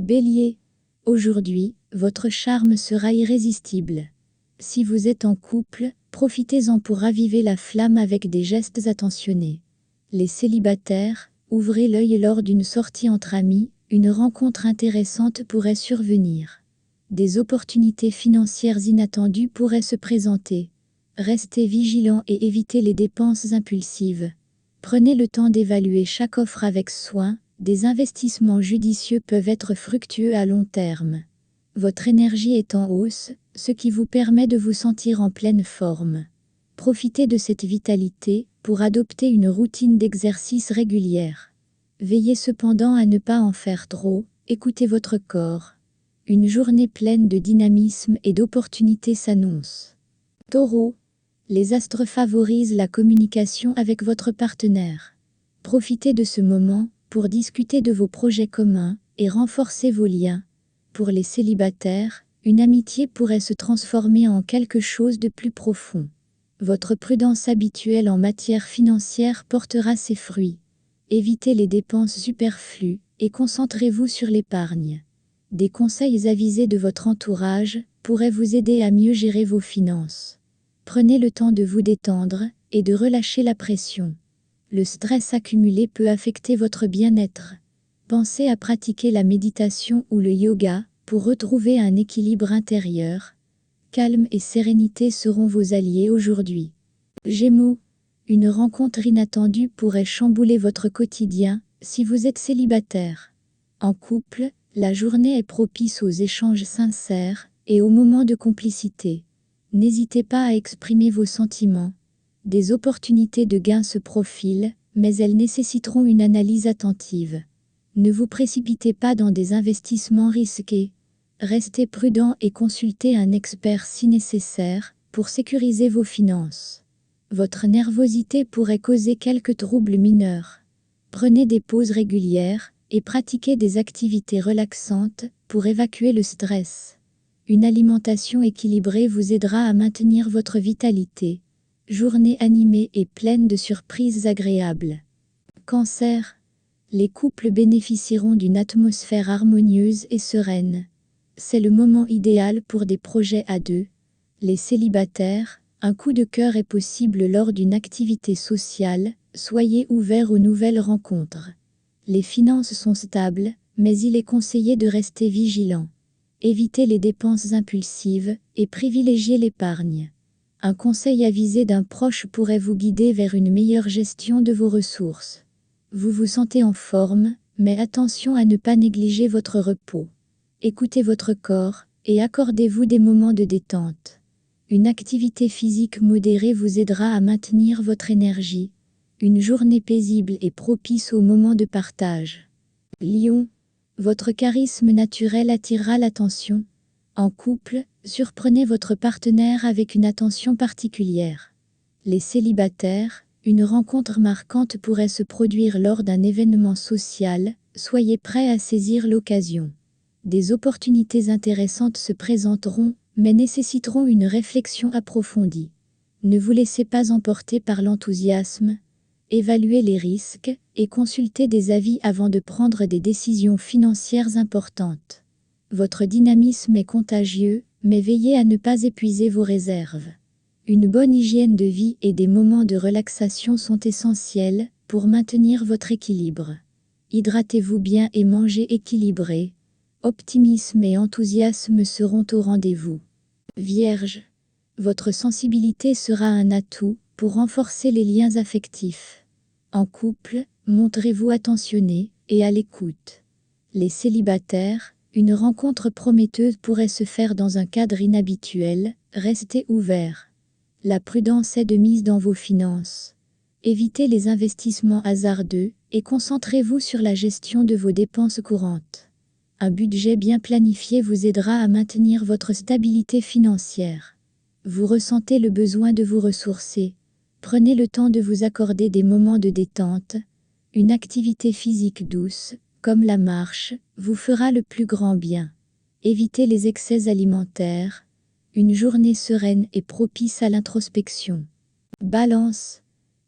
Bélier. Aujourd'hui, votre charme sera irrésistible. Si vous êtes en couple, profitez-en pour raviver la flamme avec des gestes attentionnés. Les célibataires, ouvrez l'œil lors d'une sortie entre amis, une rencontre intéressante pourrait survenir. Des opportunités financières inattendues pourraient se présenter. Restez vigilant et évitez les dépenses impulsives. Prenez le temps d'évaluer chaque offre avec soin, des investissements judicieux peuvent être fructueux à long terme. Votre énergie est en hausse, ce qui vous permet de vous sentir en pleine forme. Profitez de cette vitalité pour adopter une routine d'exercice régulière. Veillez cependant à ne pas en faire trop, écoutez votre corps. Une journée pleine de dynamisme et d'opportunités s'annonce. Taureau. Les astres favorisent la communication avec votre partenaire. Profitez de ce moment pour discuter de vos projets communs et renforcer vos liens. Pour les célibataires, une amitié pourrait se transformer en quelque chose de plus profond. Votre prudence habituelle en matière financière portera ses fruits. Évitez les dépenses superflues et concentrez-vous sur l'épargne. Des conseils avisés de votre entourage pourraient vous aider à mieux gérer vos finances. Prenez le temps de vous détendre et de relâcher la pression. Le stress accumulé peut affecter votre bien-être. Pensez à pratiquer la méditation ou le yoga pour retrouver un équilibre intérieur. Calme et sérénité seront vos alliés aujourd'hui. Gémeaux. Une rencontre inattendue pourrait chambouler votre quotidien si vous êtes célibataire. En couple, la journée est propice aux échanges sincères et aux moments de complicité. N'hésitez pas à exprimer vos sentiments. Des opportunités de gain se profilent, mais elles nécessiteront une analyse attentive. Ne vous précipitez pas dans des investissements risqués. Restez prudent et consultez un expert si nécessaire pour sécuriser vos finances. Votre nervosité pourrait causer quelques troubles mineurs. Prenez des pauses régulières et pratiquez des activités relaxantes pour évacuer le stress. Une alimentation équilibrée vous aidera à maintenir votre vitalité. Journée animée et pleine de surprises agréables. Cancer. Les couples bénéficieront d'une atmosphère harmonieuse et sereine. C'est le moment idéal pour des projets à deux. Les célibataires, un coup de cœur est possible lors d'une activité sociale, soyez ouverts aux nouvelles rencontres. Les finances sont stables, mais il est conseillé de rester vigilant. Évitez les dépenses impulsives et privilégiez l'épargne. Un conseil avisé d'un proche pourrait vous guider vers une meilleure gestion de vos ressources. Vous vous sentez en forme, mais attention à ne pas négliger votre repos. Écoutez votre corps et accordez-vous des moments de détente. Une activité physique modérée vous aidera à maintenir votre énergie. Une journée paisible est propice aux moments de partage. Lion. Votre charisme naturel attirera l'attention. En couple, surprenez votre partenaire avec une attention particulière. Les célibataires, une rencontre marquante pourrait se produire lors d'un événement social, soyez prêts à saisir l'occasion. Des opportunités intéressantes se présenteront, mais nécessiteront une réflexion approfondie. Ne vous laissez pas emporter par l'enthousiasme. Évaluez les risques et consultez des avis avant de prendre des décisions financières importantes. Votre dynamisme est contagieux, mais veillez à ne pas épuiser vos réserves. Une bonne hygiène de vie et des moments de relaxation sont essentiels pour maintenir votre équilibre. Hydratez-vous bien et mangez équilibré. Optimisme et enthousiasme seront au rendez-vous. Vierge. Votre sensibilité sera un atout pour renforcer les liens affectifs. En couple, montrez-vous attentionné et à l'écoute. Les célibataires, une rencontre prometteuse pourrait se faire dans un cadre inhabituel, restez ouverts. La prudence est de mise dans vos finances. Évitez les investissements hasardeux et concentrez-vous sur la gestion de vos dépenses courantes. Un budget bien planifié vous aidera à maintenir votre stabilité financière. Vous ressentez le besoin de vous ressourcer. Prenez le temps de vous accorder des moments de détente. Une activité physique douce, comme la marche, vous fera le plus grand bien. Évitez les excès alimentaires. Une journée sereine est propice à l'introspection. Balance.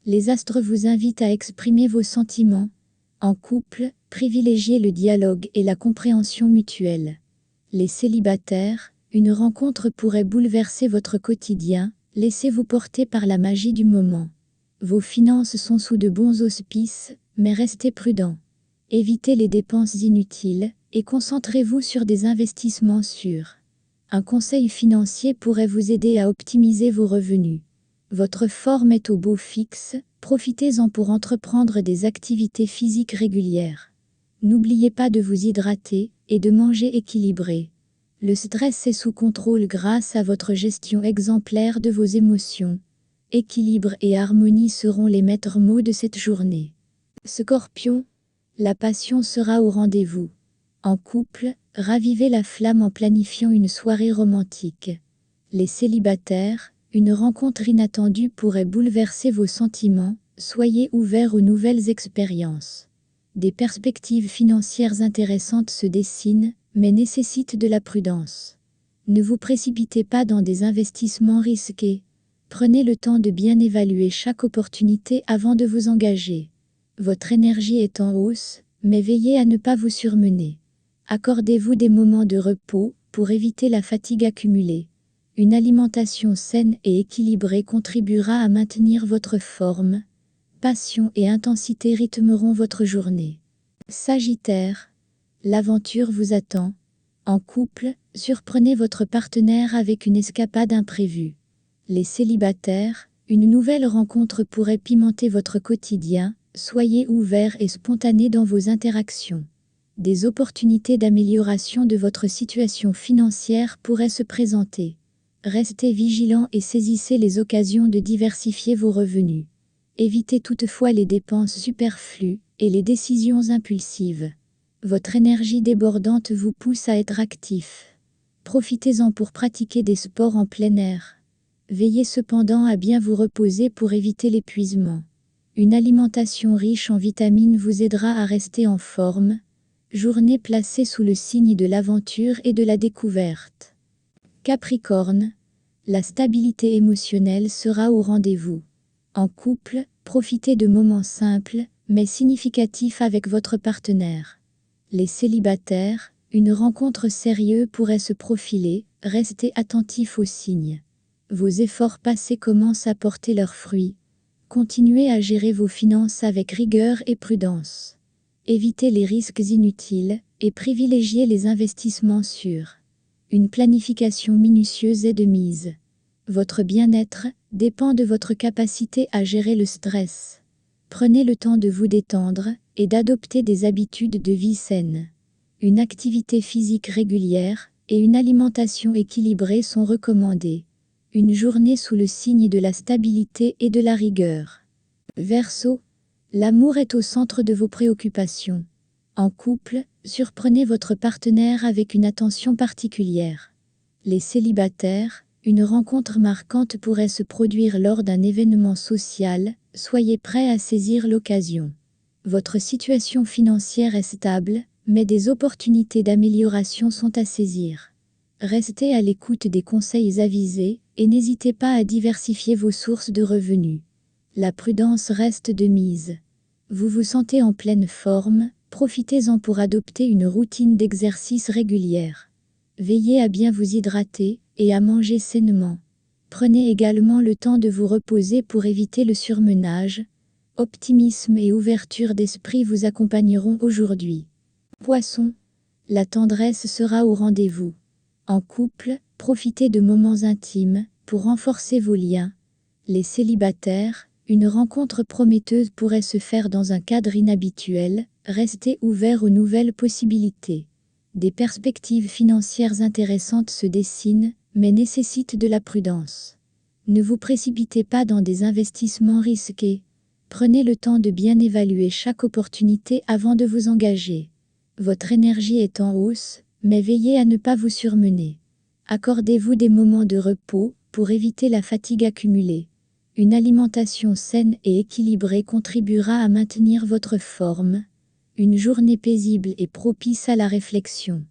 Les astres vous invitent à exprimer vos sentiments. En couple, privilégiez le dialogue et la compréhension mutuelle. Les célibataires, une rencontre pourrait bouleverser votre quotidien, laissez-vous porter par la magie du moment. Vos finances sont sous de bons auspices, mais restez prudent. Évitez les dépenses inutiles et concentrez-vous sur des investissements sûrs. Un conseil financier pourrait vous aider à optimiser vos revenus. Votre forme est au beau fixe, profitez-en pour entreprendre des activités physiques régulières. N'oubliez pas de vous hydrater et de manger équilibré. Le stress est sous contrôle grâce à votre gestion exemplaire de vos émotions. Équilibre et harmonie seront les maîtres mots de cette journée. Scorpion, la passion sera au rendez-vous. En couple, ravivez la flamme en planifiant une soirée romantique. Les célibataires, une rencontre inattendue pourrait bouleverser vos sentiments, soyez ouverts aux nouvelles expériences. Des perspectives financières intéressantes se dessinent, mais nécessitent de la prudence. Ne vous précipitez pas dans des investissements risqués. Prenez le temps de bien évaluer chaque opportunité avant de vous engager. Votre énergie est en hausse, mais veillez à ne pas vous surmener. Accordez-vous des moments de repos pour éviter la fatigue accumulée. Une alimentation saine et équilibrée contribuera à maintenir votre forme. Passion et intensité rythmeront votre journée. Sagittaire, l'aventure vous attend. En couple, surprenez votre partenaire avec une escapade imprévue. Les célibataires, une nouvelle rencontre pourrait pimenter votre quotidien, soyez ouverts et spontanés dans vos interactions. Des opportunités d'amélioration de votre situation financière pourraient se présenter. Restez vigilants et saisissez les occasions de diversifier vos revenus. Évitez toutefois les dépenses superflues et les décisions impulsives. Votre énergie débordante vous pousse à être actif. Profitez-en pour pratiquer des sports en plein air. Veillez cependant à bien vous reposer pour éviter l'épuisement. Une alimentation riche en vitamines vous aidera à rester en forme. Journée placée sous le signe de l'aventure et de la découverte. Capricorne, la stabilité émotionnelle sera au rendez-vous. En couple, profitez de moments simples, mais significatifs avec votre partenaire. Les célibataires, une rencontre sérieuse pourrait se profiler, restez attentifs aux signes. Vos efforts passés commencent à porter leurs fruits. Continuez à gérer vos finances avec rigueur et prudence. Évitez les risques inutiles et privilégiez les investissements sûrs. Une planification minutieuse est de mise. Votre bien-être dépend de votre capacité à gérer le stress. Prenez le temps de vous détendre et d'adopter des habitudes de vie saines. Une activité physique régulière et une alimentation équilibrée sont recommandées. Une journée sous le signe de la stabilité et de la rigueur. Verseau, l'amour est au centre de vos préoccupations. En couple, surprenez votre partenaire avec une attention particulière. Les célibataires, une rencontre marquante pourrait se produire lors d'un événement social, soyez prêts à saisir l'occasion. Votre situation financière est stable, mais des opportunités d'amélioration sont à saisir. Restez à l'écoute des conseils avisés et n'hésitez pas à diversifier vos sources de revenus. La prudence reste de mise. Vous vous sentez en pleine forme, profitez-en pour adopter une routine d'exercice régulière. Veillez à bien vous hydrater et à manger sainement. Prenez également le temps de vous reposer pour éviter le surmenage. Optimisme et ouverture d'esprit vous accompagneront aujourd'hui. Poisson, la tendresse sera au rendez-vous. En couple, profitez de moments intimes pour renforcer vos liens. Les célibataires, une rencontre prometteuse pourrait se faire dans un cadre inhabituel, restez ouverts aux nouvelles possibilités. Des perspectives financières intéressantes se dessinent, mais nécessitent de la prudence. Ne vous précipitez pas dans des investissements risqués. Prenez le temps de bien évaluer chaque opportunité avant de vous engager. Votre énergie est en hausse, mais veillez à ne pas vous surmener. Accordez-vous des moments de repos pour éviter la fatigue accumulée. Une alimentation saine et équilibrée contribuera à maintenir votre forme. Une journée paisible et propice à la réflexion.